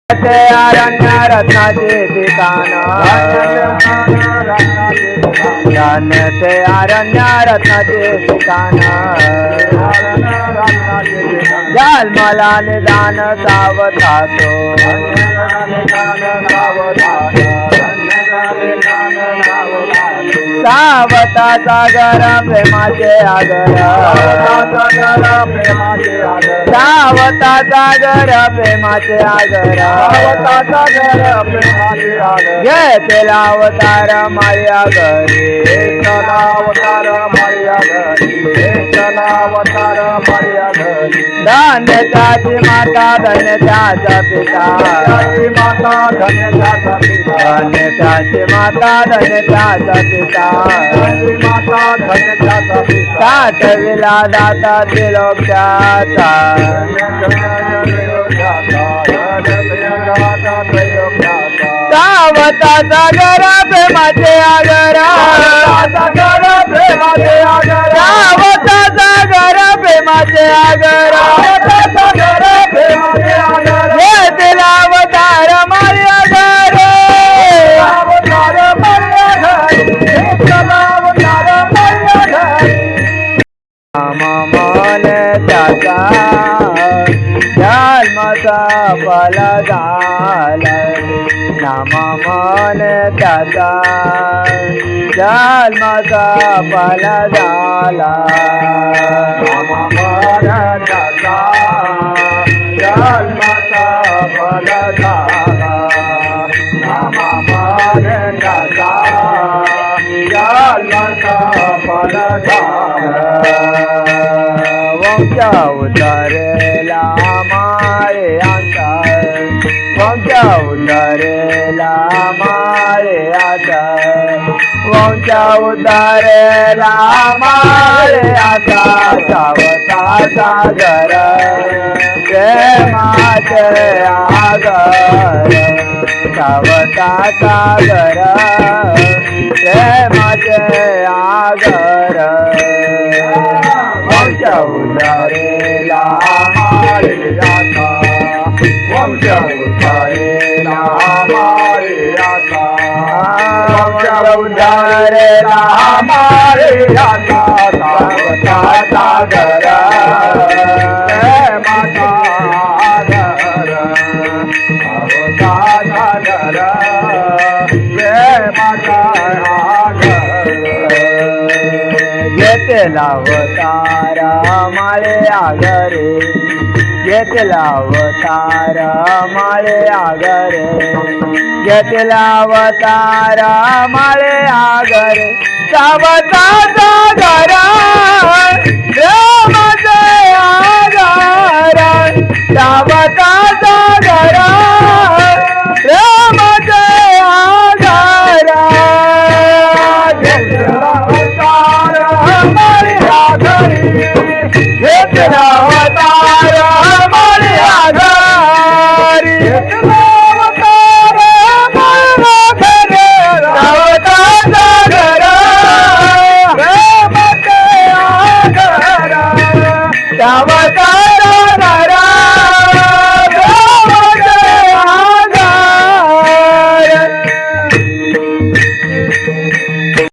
ते अरण्य रत्नाचे ठिकाण ते अरण्य रत्नाचे ठिकाण जन्मला निदान सावधातो सावता सागर प्रेमाचे आगर सावता सागर प्रेमाचे आगर घेतला अवतार माया घरी धन्य त्याची माता धन्य त्याचा पिता धन्य त्याची माता धन्य त्याचा पिता साठविला दाता त्रिलोक्याचा सावता सागर प्रेमाचे आगर सावता सागर प्रेमाचे आगर घेतला अवतार माया घर मन त्याचा जन्माचा फल झाला नाम मन त्याचा जन्माचा फल झाला नाम मन त्याचा जन्माचा फल झाला नाम मन त्याचा जन्माचा फल झाला वंश उतरेला मारे अंतर वंश उतरेला मारे अंतर वंश उतरेला मारे आता सावता सागर प्रेमाचे आगर सावता सागर प्रेमाचे आगर वंश उतरेला मारे आता वंश उतरेला मारे आता वंश उतरेला मारे आता सावता सागर प्रेमाचा आगर सावता सागर प्रेमाचा आगर घेतला अवतार माळे आगरे घेतला अवतार माळे आगरे घेतला अवतार माळे आगरे सावता सागर प्रेमाचे आगर